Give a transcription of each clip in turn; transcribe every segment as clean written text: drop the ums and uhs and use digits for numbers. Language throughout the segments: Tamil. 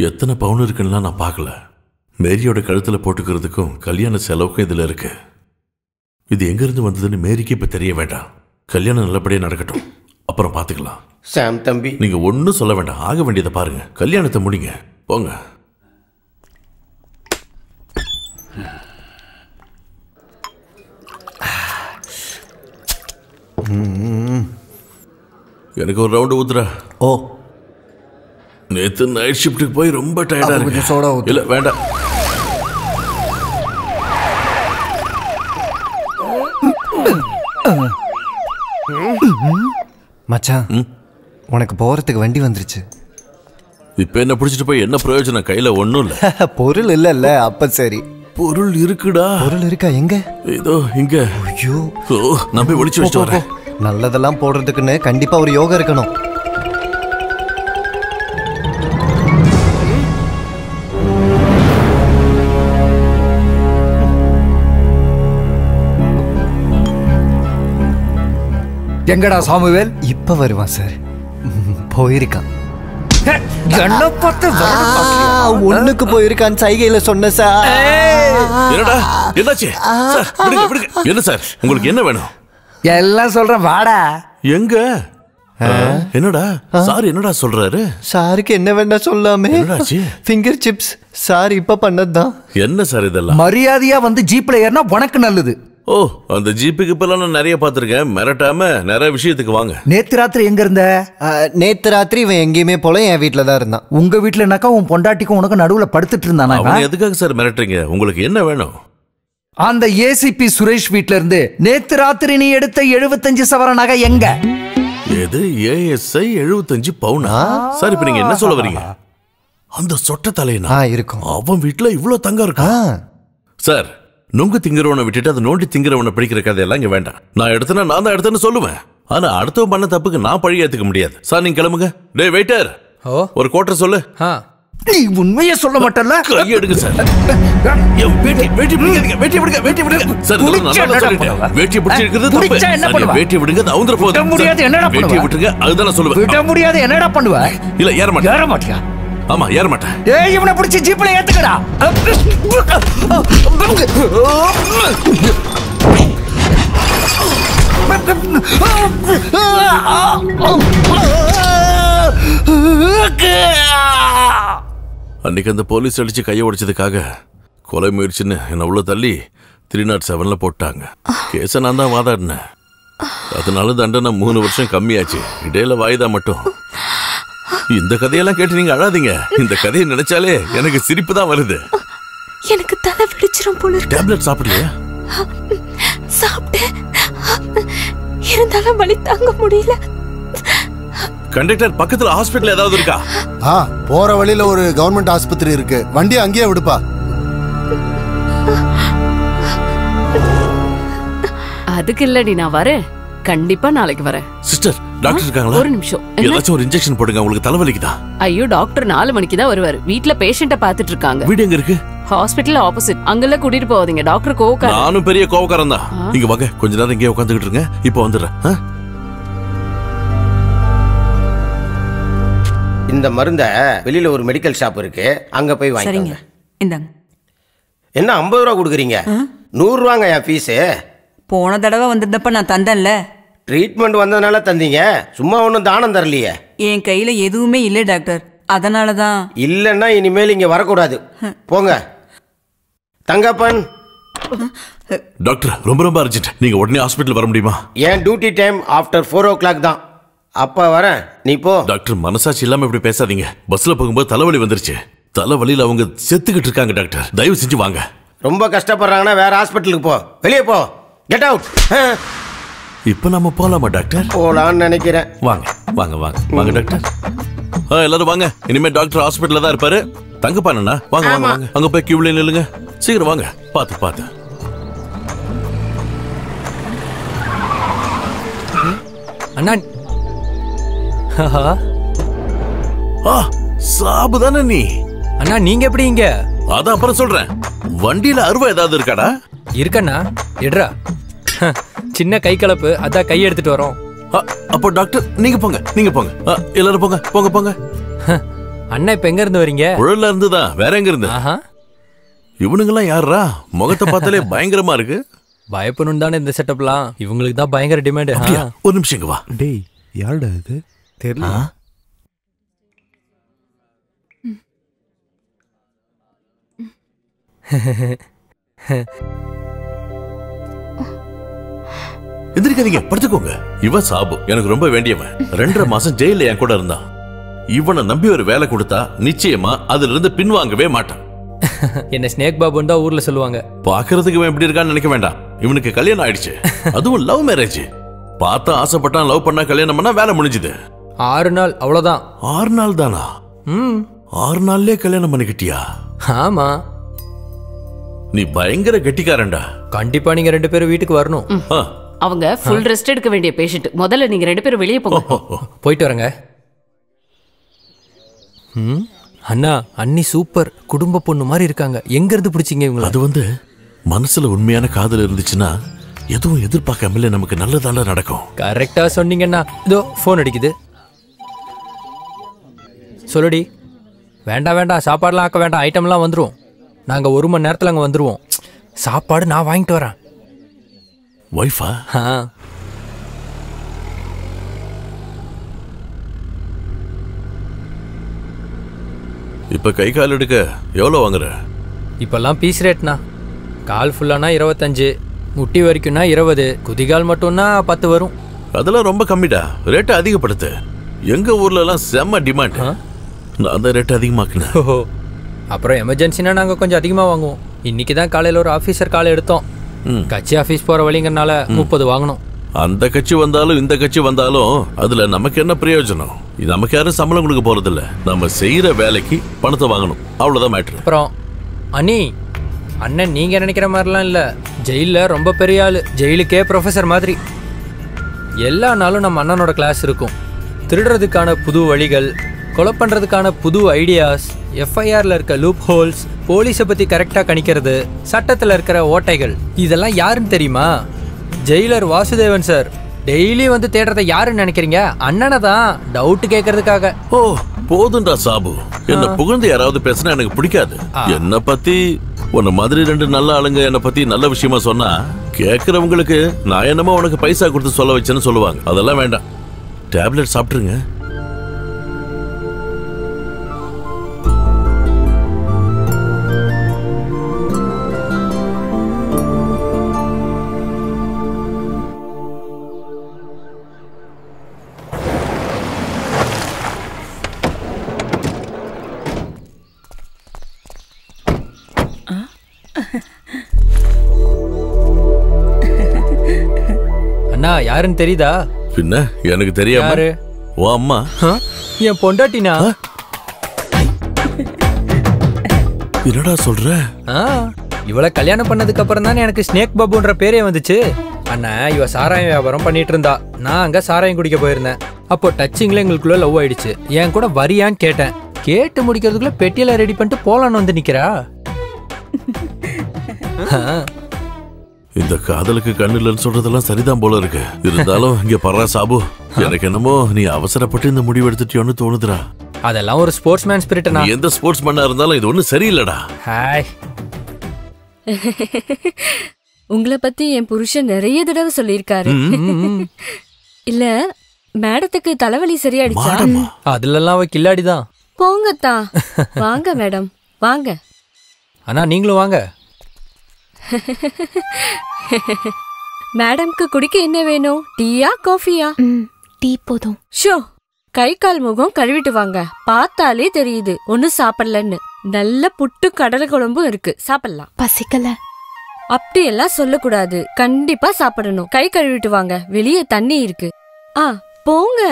எத்தனை பவுன் இருக்குன்னா நான் பார்க்கல. மேரியோட கழுத்துல போட்டுக்கிறதுக்கும் கல்யாண செலவுக்கும் இதுல இருக்கு. இது எங்க இருந்து வந்ததுன்னு மேரிக்கு இப்ப தெரிய வேண்டாம். கல்யாணம் நல்லபடியா நடக்கட்டும், அப்புறம் பாத்துக்கலாம். சாம் தம்பி, நீங்க ஒன்னும் சொல்ல வேண்டாம், ஆக வேண்டியதை பாருங்க. கல்யாணத்தை முடிங்க, போங்க. எனக்கு ஒரு ரவுண்டு ஊத்துற. ஓ, நேத்து நைட் ஷிஃப்ட்டுக்கு போய் ரொம்ப டயர்டா இருக்கு. இல்ல வேண்டாம். மச்சான், உனக்கு போறதுக்கு வண்டி வந்துருச்சு. இப்ப என்ன பிடிச்சிட்டு போய் என்ன பிரயோஜனம்? கையில ஒண்ணும் இல்ல. பொருள் இல்ல. அப்ப சரி, பொருள் இருக்குடா. பொருள் இருக்கா? எங்க? இதோ இங்க. ஐயோ, நான் போய் ஒளிச்சு வச்சுட்டு வரேன். நல்லதெல்லாம் போடுறதுக்குன்னு கண்டிப்பா ஒரு யோகா இருக்கணும். எங்கடா சாமுவேல்? இப்ப வருவான் சார். போயிருக்கான். ஒண்ணுக்கு போயிருக்கான் சைகையில சொன்ன சார். என்னடா என்னாச்சு? என்ன சார் உங்களுக்கு என்ன வேணும்? எல்லாம் சொல்றேன், வாடா. எங்க? என்னடா சார் என்னடா சொல்றாரு? சாருக்கு என்ன வேணா சொல்லாமே. ஃபிங்கர் சிப்ஸ் சார் இப்ப பண்ணதுதான். என்ன சார் இதெல்லாம்? மரியாதையா வந்து ஜீப்ல ஏறினா உனக்கு நல்லது. ஓ, அந்த ஜீப்புக்கு இப்பெல்லாம் நான் நிறைய பார்த்துருக்கேன். மிரட்டாம நிறைய விஷயத்துக்கு வாங்க. நேத்து ராத்திரி எங்க இருந்த? நேத்து ராத்திரி இவன் எங்கேயுமே போல, என் வீட்டுல தான் இருந்தான். உங்க வீட்டுலனாக்கா உன் பொண்டாட்டிக்கும் உனக்கு நடுவுல படுத்துட்டு இருந்தானா? எதுக்காக சார் மிரட்டுறீங்க? உங்களுக்கு என்ன வேணும்? அந்த ஏசிபி சுரேஷ் வீட்ல இருந்து நேத்து ராத்திரி நீ எடுத்த 75 சவர நகை எங்க? எது? ஏஎஸ்ஐ 75 பவுனா? சார் இப்ப நீங்க என்ன சொல்ல வரீங்க? அந்த சொட்ட தலையனா இருக்கும். அவன் வீட்டுல இவ்வளவு தங்கம் இருக்கா? சார், நொங்கு திங்கிறவனை விட்டுட்டு அதை நோண்டி திங்கிறவனை பிடிக்கிற கதையெல்லாம் இங்க வேண்டாம். நான் எடுத்தேன்னா நான் தான் எடுத்தேன்னு சொல்லுவேன். ஆனா அடுத்தவன் பண்ண தப்புக்கு நான் பழி ஏத்துக்க முடியாது. சார் நீங்க கிளம்புங்க. டேய் வெயிட்டர், ஒரு கோட்டர் சொல்லு. நீ உண்மையே சொல்ல மாட்டல்ல? கை எடுங்க சார். வேட்டி விடுங்க சார். வேட்டி பிடிச்சிருக்கிறது தப்பு. வேட்டி விடுங்க, அது அவுந்தற போகுது. முடியாது, என்னடா பண்ணுவ? வேட்டி விட்டுருங்க, அதுதான் நான் சொல்லுவேன். விட முடியாது, என்னடா பண்ணுவ? இல்ல ஏற மாட்டியா? ஆமா ஏற மாட்டேன். ஏய், இவனை பிடிச்சி ஜீப்ல ஏத்துக்கடா. அன்னைக்கு அந்த போலீஸ் அடிச்சு கையை உடைச்சதுக்காக கொலை முயற்சின்னு என்ன உள்ள தள்ளி 307 போட்டாங்க. கேஸ நான் தான் வாதாடினேன். அதனால தண்டனை 3 வருஷம் கம்மியாச்சு. இடையில வாய்தா மட்டும். இந்த கதையெல்லாம் கேட்டு நீங்க அழாதீங்க. இந்த கதையை நினைச்சாலே எனக்கு சிரிப்பு தான் வருது. எனக்கு தலை வெடிச்சிரும் போல இருக்கு. டேப்லெட் சாப்பிடலையா? சாப்பிட்டேன், இருந்தாலும் வலி தாங்க முடியல. கண்டக்டர், பக்கத்துல ஹாஸ்பிடல் ஏதாவது இருக்கா? போற வழியில ஒரு கவர்மெண்ட் ஆஸ்பத்திரி இருக்கு, வண்டி அங்கேயே விடுப்பா. அதுக்கு இல்லடி, நான் வரேன். கண்டிப்பா நாளைக்கு வரேன். சிஸ்டர், டாக்டர் இருக்காங்களா? ஒரு நிமிஷம். ஏதாச்சும் ஒரு இன்ஜெக்ஷன் போடுங்க, உங்களுக்கு தலைவலிக்குதா? ஐயோ, டாக்டர் 4 மணிக்கு தான் வருவாரு. வீட்ல பேஷண்ட்ட பாத்துட்டு இருக்காங்க. வீடு எங்க இருக்கு? Hospital opposite. அங்கெல்லாம் கூட்டிட்டு போவாதீங்க, டாக்டர் கோவக்காரர். நானும் பெரிய கோவக்காரன் தான். இங்க வாங்க, கொஞ்ச நேரம் இங்கே உட்காந்துக்கிட்டு இருங்க. இப்போ வந்துடுறேன். இந்த மருந்த வெளியில ஒரு மெடிக்கல் ஷாப் இருக்கு, அங்க போய் வாங்கிக்கோங்க. இந்தாங்க. என்ன 50 ரூபா கொடுக்குறீங்க? 100 ரூபாங்க என் ஃபீஸு. போன தடவை வந்திருந்தப்ப நான் தந்தேன்ல. ட்ரீட்மெண்ட் வந்ததுனால தந்தீங்க, சும்மா ஒன்றும் தானம் தரலையே. என் கையில எதுவுமே இல்லை டாக்டர், அதனால தான். இல்லைன்னா இனிமேல் இங்க வரக்கூடாது, போங்க. தங்கப்பன். டாக்டர், ரொம்ப ரொம்ப அர்ஜென்ட். நீங்க உடனே ஹாஸ்பிடல் வர முடியுமா? என் டியூட்டி டைம் ஆஃப்டர் 4 o'clock தான். அப்ப வரேன், நீ போ. டாக்டர், மனசாட்சி இல்லாம இப்படி பேசாதீங்க. பஸ்ல போகும்போது தலைவலி வந்துருச்சு. தலைவலியில் அவங்க செத்துக்கிட்டு இருக்காங்க டாக்டர். தயவு செஞ்சு வாங்க. ரொம்ப கஷ்டப்படுறாங்கன்னா வேற ஹாஸ்பிட்டலுக்கு போ. வெளியே போ, கெட் அவுட். இப்ப நம்ம போலாமா டாக்டர்? போலான்னு நினைக்கிறேன். வாங்க வாங்க வாங்க வாங்க டாக்டர். எல்லாரும் வாங்க. இனிமே டாக்டர் ஹாஸ்பிட்டல்ல தான் இருப்பாரு. தங்கப்பானா, வாங்க வாங்க வாங்க. அங்க போய் கியூல நில்லுங்க. சீக்கிரம் வாங்க. பாத்து பாத்து. அண்ணா, சாபு தானே நீ? அண்ணா, நீங்க எப்படி இங்க? அதான் அப்புறம் சொல்றேன். வண்டியில அருவா ஏதாவது இருக்காடா? இருக்கண்ணா, எடுறா. சின்ன கை கலப்பு, அதான் கை எடுத்துட்டு வரோம். அப்போ டாக்டர் நீங்க போங்க, நீங்க போங்க. எல்லாரும் போங்க போங்க போங்க. அண்ணா இப்ப எங்க இருந்து வரீங்க? புழல்ல இருந்துதான். வேற எங்க இருந்து? இவனுங்கெல்லாம் யாரா? முகத்தை பார்த்தாலே பயங்கரமா இருக்கு. பயப்படணும் தானே இந்த செட்டப்லாம். இவங்களுக்கு தான் பயங்கர டிமாண்ட். ஒரு நிமிஷம் இங்க வா. டேய் யாருடா இது? தெரியல. எந்திரிக்காதீங்க, படுத்துக்கோங்க. இவன் சாபு, எனக்கு ரொம்ப வேண்டியவன். 2.5 மாசம் ஜெயில என் கூட இருந்தான். இவனை நம்பி ஒரு வேலை கொடுத்தா நிச்சயமா அதுல இருந்து பின்வாங்கவே மாட்டான். என்ன ஸ்னேக் பாபுன்னு தான் ஊர்ல சொல்லுவாங்க. பாக்குறதுக்கு இவன் எப்படி இருக்கான்னு நினைக்க வேண்டாம். இவனுக்கு கல்யாணம் ஆயிடுச்சு, அதுவும் லவ் மேரேஜ். பார்த்தா ஆசைப்பட்டான், லவ் பண்ணா கல்யாணம் பண்ணா வேலை முடிஞ்சுது. 6 நாள் அவ்வளவுதான். 6 நாள் தானா? 6 நாள்லயே கல்யாணம் பண்ணிக்கிட்டியா? ஆமா. நீ பயங்கர கெட்டிக்காரன்டா. கண்டிப்பா நீங்க 2 பேரும் வீட்டுக்கு வரணும். அவங்க ஃபுல் ரெஸ்ட் எடுக்க வேண்டிய பேஷண்ட். முதல்ல நீங்க 2 பேரும் வெளியே போங்க. போயிட்டு வரங்க. அண்ணா அண்ணி சூப்பர், குடும்ப பொண்ணு மாதிரி இருக்காங்க. எங்க இருந்து பிடிச்சிங்க இவங்க? அது மனசுல உண்மையான காதல் இருந்துச்சுன்னா எதுவும் எதிர்பார்க்காமலே நமக்கு நல்லதால நடக்கும். கரெக்டா சொன்னீங்கண்ணா. இதோ போன் அடிக்குது. சொல்லுடி. வேண்டாம் வேண்டாம், சாப்பாடுலாம் ஆக்க வேண்டாம், ஐட்டம்லாம் வந்துடும். நாங்க 1 மணி நேரத்துல அங்க வந்துருவோம். சாப்பாடு நான் வாங்கிட்டு வரேன். வைஃபா? இப்ப கை கால் எடுக்க எவ்வளவு வாங்குற? இப்பெல்லாம் பீஸ் ரேட்னா. கால் ஃபுல்லானா 25, முட்டி வரைக்கும்னா 20, குதிகால் மட்டும்னா 10 வரும். அதெல்லாம் ரொம்ப கம்மிடா. ரேட்டை அதிகப்படுத்து. எங்க ஊர்ல எல்லாம் செம்ம டிமாண்ட். நான் தான் ரேட் அதிகமாக்குனேன். அப்புறம் எமர்ஜென்சினா நாங்க கொஞ்சம் அதிகமா வாங்குவோம். இன்னைக்கு தான் காலையில ஒரு ஆபீசர் காலை எடுத்தோம். கட்சி ஆபீஸ் போற வழிங்கறனால 30 வாங்கணும். அந்த கட்சி வந்தாலும் இந்த கட்சி வந்தாலும் அதுல நமக்கு என்ன பிரயோஜனம்? நமக்கு யாரும் சம்பளம் கொடுக்க போறது இல்ல. நம்ம செய்யற வேலைக்கு பணத்தை வாங்கணும், அவ்வளவுதான் மேட்ரு. அப்புறம் அண்ணி, அண்ணன் நீங்க நினைக்கிற மாதிரிலாம் இல்ல. ஜெயில ரொம்ப பெரிய ஆளு, ஜெயிலுக்கே ப்ரொஃபசர் மாதிரி. எல்லா நாளும் நம்ம அண்ணனோட கிளாஸ் இருக்கும். திருடுறதுக்கான புது வழிகள், கொலை பண்றதுக்கான புது ஐடியாஸ், எஃப்ஐஆர்ல இருக்க லூப் ஹோல்ஸ், போலீஸை பத்தி கரெக்டா கணிக்கிறது, சட்டத்துல இருக்கிற ஓட்டைகள், இதெல்லாம் யாருன்னு தெரியுமா? Jailer Vasudevan sir. டெய்லி வந்து தேடுறத யாருன்னு நினைக்கிறீங்க? அண்ணனை தான். டவுட் கேட்கறதுக்காக. ஓ போதுண்டா சாபு. என்ன புகழ்ந்து யாராவது பேசினா எனக்கு பிடிக்காது. என்ன பத்தி உன்ன மாதிரி 2 நல்ல ஆளுங்க என்ன பத்தி நல்ல விஷயமா சொன்னா கேட்கறவங்களுக்கு நான் என்னமோ உனக்கு பைசா கொடுத்து சொல்ல வச்சேன்னு சொல்லுவாங்க. அதெல்லாம் வேண்டாம். டேப்லெட் சாப்பிட்டுருங்க. அண்ணா யாருன்னு தெரியுதா? பின்ன எனக்கு தெரியாம. யாரு? ஓ அம்மா. என் பொண்டாட்டினா. என்னடா சொல்ற? இவளை கல்யாணம் பண்ணதுக்கு அப்புறம் தானே எனக்கு ஸ்னேக் பாபுன்ற பேரே வந்துச்சு. அண்ணா இவ சாராயம் வியாபாரம் பண்ணிட்டு இருந்தா. நான் அங்க சாராயம் குடிக்க போயிருந்தேன். அப்போ டச்சிங்ல எங்களுக்குள்ள லவ் ஆயிடுச்சு. என் கூட வரியான்னு கேட்டேன். கேட்டு முடிக்கிறதுக்குள்ள பெட்டியில ரெடி பண்ணிட்டு போலான்னு வந்து நிக்கிறா. இந்த காதலுக்கு கண்ணுலன்னு சொல்றதெல்லாம் சரிதான் போல இருக்கு. இருந்தாலும் இங்க பர்றா சாபு, எனக்கு என்னமோ நீ அவசரப்பட்டு இந்த முடிவு எடுத்துட்டியோன்னு தோணுதுடா. அதெல்லாம் ஒரு ஸ்போர்ட்ஸ்மேன் ஸ்பிரிட். நீ எந்த ஸ்போர்ட்ஸ் மேனா இருந்தாலும் இது ஒன்னும் சரியில்லடா. ஹாய். உங்களை பத்தி என் புருஷன் நிறைய தடவை சொல்லியிருக்காரு. இல்ல மேடத்துக்கு தலைவலி சரியாயிடுச்சா? அதுலலாம் அவ கில்லாடிதான். போங்கத்தா. வாங்க மேடம் வாங்க. அண்ணா நீங்களும் வாங்க. மேடம்க்கு குடிக்க என்ன வேணும்? டீயா காஃபியா? டீ போதும். ஷோ, கை கால் முகம் கழுவிட்டு வாங்க. பார்த்தாலே தெரியுது ஒன்னும் சாப்பிடலன்னு. நல்ல புட்டு கடலை குழம்பும் இருக்கு, சாப்பிடலாம். பசிக்கல. அப்படியெல்லாம் சொல்லக்கூடாது. கண்டிப்பா சாப்பிடணும். கை கழுவிட்டு வாங்க. வெளியே தண்ணி இருக்கு. போங்க.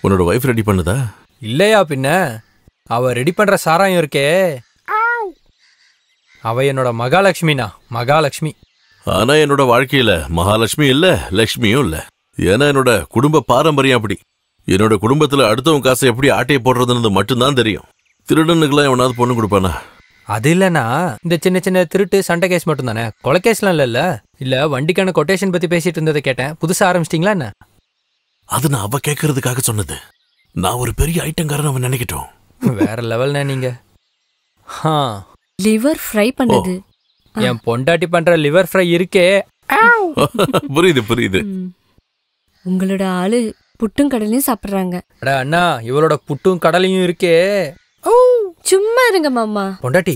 உன்னோட வைஃப் ரெடி பண்ணுதா? இல்லையா பின்ன. அவ ரெடி பண்ற சாராயம் இருக்கே, அவ என்னோட மகாலட்சுமினா. மகாலட்சுமி. ஆனா என்னோட வாழ்க்கையில மகாலட்சுமி இல்ல, லட்சுமியும் இல்ல. ஏன்னா என்னோட குடும்ப பாரம்பரியம் அப்படி. என்னோட குடும்பத்துல அடுத்தவங்க காசை எப்படி ஆட்டையை போடுறதுன்னு மட்டும்தான் தெரியும். திருடனுக்குலாம் எவனாவது பொண்ணு கொடுப்பானா? அது இல்லைண்ணா இந்த சின்ன சின்ன திருட்டு சண்டை கேஸ் மட்டும் தானே, கொலை கேஸ்லாம் இல்லைல்ல. இல்ல வண்டிக்கான கொட்டேஷன் பத்தி பேசிட்டு இருந்ததை கேட்டேன். புதுசா ஆரம்பிச்சிட்டீங்களா என்ன? அது நான் அவ கேட்கறதுக்காக சொன்னது. நான் ஒரு பெரிய ஐட்டங்காரன் அவன் நினைக்கட்டும். வேற லெவல்ண்ணே நீங்க. லிவர் ஃப்ரை பண்ணது. என் பொண்டாட்டி பண்ற லிவர் ஃப்ரை இருக்கே. புரியுது புரியுது. உங்களோட ஆளு புட்டும் கடலையும் சாப்பிடுறாங்க. அண்ணா இவளோட புட்டும் கடலையும் இருக்கே. சும்மா இருங்க மாமா. பொண்டாட்டி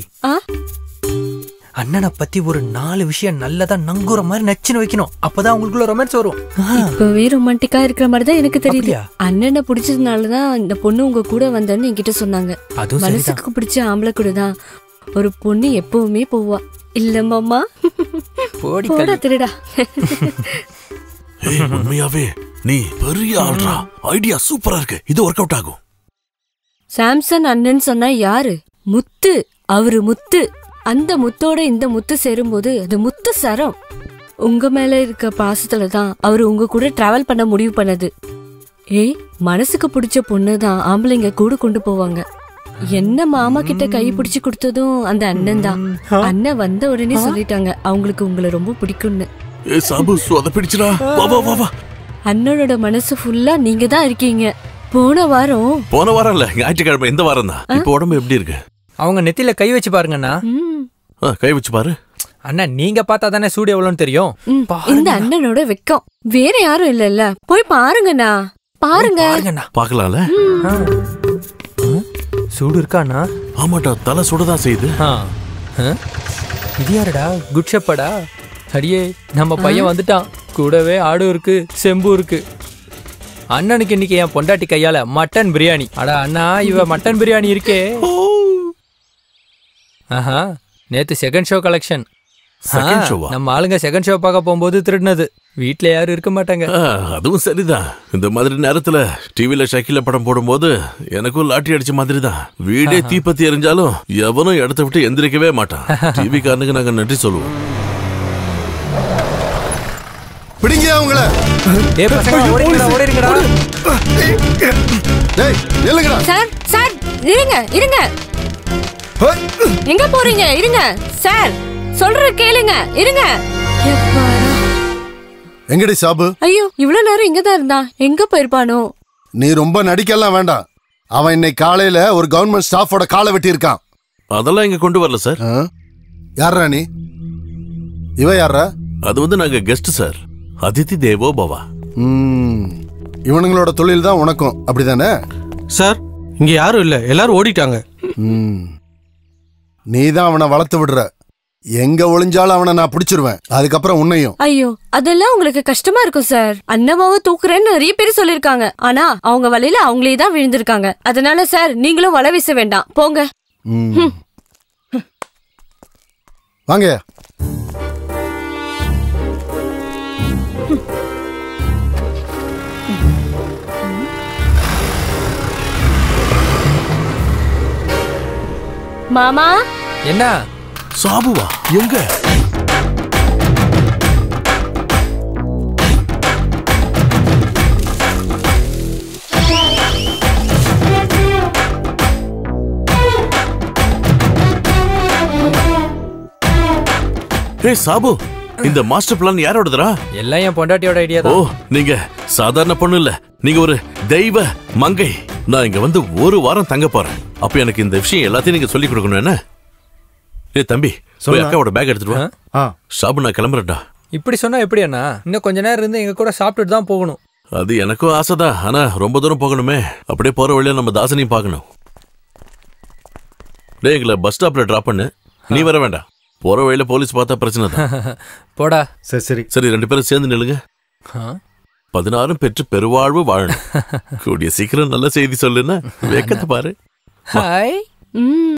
அண்ணனை பத்தி ஒரு 4 விஷயம் நல்லதா நங்குற மாதிரி நச்சுன்னு வைக்கணும். அப்பதான் உங்களுக்குள்ள ரொமான்ஸ் வரும். இப்பவே ரொமான்டிக்கா இருக்கிற மாதிரிதான் எனக்கு தெரியுது. அண்ணனை பிடிச்சதுனாலதான் இந்த பொண்ணு உங்க கூட வந்தேன்னு என்கிட்ட சொன்னாங்க. மனசுக்கு பிடிச்ச ஆம்பளை கூட தான் ஒரு பொண்ணு எப்பவுமே போவா. இல்ல மாமா? போடா திருடா. உண்மையாவே நீ பெரிய ஆள்ரா. ஐடியா சூப்பரா இருக்கு. இது ஒர்க் அவுட் ஆகும். சாம்சன் அண்ணன் சொன்னா யாரு? முத்து. அவரு முத்து. அந்த முத்தோட இந்த முத்து சேரும்போது அது முத்து சரம். உங்க மேல இருக்க பாசத்துலதான் அவரு உங்க கூட டிராவல் பண்ண முடிவு பண்ணது. மனசுக்கு பிடிச்ச பொண்ணுதான் ஆம்பளைங்க கூட கொண்டு போவாங்க. என்ன மாமா கிட்ட கை பிடிச்சு கொடுத்ததும் அந்த அண்ணன் தான். அண்ணன் வந்த உடனே சொல்லிட்டாங்க அவங்களுக்கு உங்களை ரொம்ப பிடிக்கும்னு. அண்ணனோட மனசு ஃபுல்லா நீங்க தான் இருக்கீங்க. போன வாரம் இல்ல, ஞாயிற்றுக்கிழமை இந்த வாரம் தான். இப்ப உடம்பு எப்படி இருக்கு? அவங்க நெத்தில கை வச்சு பாருங்கண்ணா. கை வச்சு பாரு அண்ணா. நீங்க பார்த்தா தானே சூடு எவ்வளவுன்னு தெரியும். இந்த அண்ணனோட வெக்கம் வேற யாரும் இல்ல. போய் பாருங்கண்ணா. பாருங்க. பாக்கலாம்ல. சூடு இருக்காண்ணா? ஆமாட்டா, தலை சுடதான் செய்யுது. இது யாருடா? குட் ஷெப்பர்டா? அடியே நம்ம பையன் வந்துட்டான். கூடவே ஆடும் இருக்கு, செம்பு இருக்கு. அண்ணனுக்கு இன்னைக்கு என் பொண்டாட்டி கையால மட்டன் பிரியாணி. அடா அண்ணா, இவ மட்டன் பிரியாணி இருக்கே. ஆஹா, நேத்து செகண்ட் ஷோ கலெக்ஷன். நம்ம ஆளுங்க செகண்ட் ஷோ பார்க்க போகும்போது திருடினது. வீட்டுல யாரும் இருக்க மாட்டாங்க. அதுவும் சரிதான். இந்த மாதிரி நேரத்துல டிவில ஷக்கில படம் போடும்போது எனக்கும் லாட்டி அடிச்ச மாதிரி தான். வீடே தீப்பத்தி எரிஞ்சாலும் எவனும் இடத்த விட்டு எந்திரிக்கவே மாட்டான். டிவி காரனுக்கு நாங்க நன்றி சொல்லுவோம். பிடிங்க அவங்கள. சார் சார் இருங்க இருங்க. எங்க போறீங்க? இருங்க சார், சொல்ற கேளுங்க. இருங்க. எங்கடி சாபு? ஐயோ, இவ்வளவு நேரம் இங்கதான் இருந்தான். எங்க போயிருப்பானோ? நீ ரொம்ப நடிக்கலாம் வேண்டாம். அவன் இன்னைக்கு காலையில ஒரு கவர்மெண்ட் ஸ்டாஃபோட காலை வெட்டி இருக்கான். அதெல்லாம் இங்க கொண்டு வரல சார். யாரா நீ? இவ யாரா? அது வந்து நாங்க கெஸ்ட் சார். அதிதி தேவோ பவா. இவனுங்களோட தொழில் தான் உனக்கும், அப்படிதானே சார்? இங்க யாரும் இல்ல, எல்லாரும் ஓடிட்டாங்க. நீ தான் அவனை வளர்த்து விடுற. எங்க ஒளிஞ்சாலும் அவனை நான் பிடிச்சிருவேன். அதுக்கப்புறம் உன்னையும். ஐயோ, அதெல்லாம் உங்களுக்கு கஷ்டமா இருக்கும் சார். அண்ணமாவை தூக்குறேன்னு நிறைய பேர் சொல்லிருக்காங்க. ஆனா அவங்க வலையில அவங்களே தான் விழுந்திருக்காங்க. அதனால சார், நீங்களும் வலை வீச வேண்டாம், போங்க. வாங்க. மாமா. என்ன? சாபுவா? எங்க? சாபு, இந்த மாஸ்டர் பிளான் யாரோடதுரா? எல்லாம் என் பொண்டாட்டியோட ஐடியா தான். ஓ, நீங்க சாதாரண பொண்ணு இல்ல, நீங்க ஒரு தெய்வ மங்கை. நான் இங்க வந்து ஒரு வாரம் தங்க போறேன். அப்ப எனக்கு இந்த விஷயம் எல்லாத்தையும் நீங்க சொல்லி கொடுக்கணும். என்ன? தம்பி, அக்காவோட பேக் எடுத்துட்டு வா. சாபு, நான் கிளம்புறேன்டா. இப்படி சொன்னா எப்படி அண்ணா? இன்னும் கொஞ்ச நேரம் இருந்து எங்க கூட சாப்பிட்டுட்டு தான் போகணும். அது எனக்கும் ஆசைதான். ஆனா ரொம்ப தூரம் போகணுமே. அப்படியே போற வழியில நம்ம தாசனையும் பார்க்கணும். டே, எங்களை பஸ் ஸ்டாப்ல டிராப் பண்ணு. நீ வர வேண்டாம். போற வழியில போலீஸ் பார்த்தா பிரச்சனை தான். போடா. சரி சரி, 2 பேரும் சேர்ந்து நில்லுங்க. 16 பெற்று பெருவாழ்வு வாழணும். கூடிய சீக்கிரம் நல்ல செய்தி சொல்லுன்னா வெக்கத்தை பாரு. ஹாய்.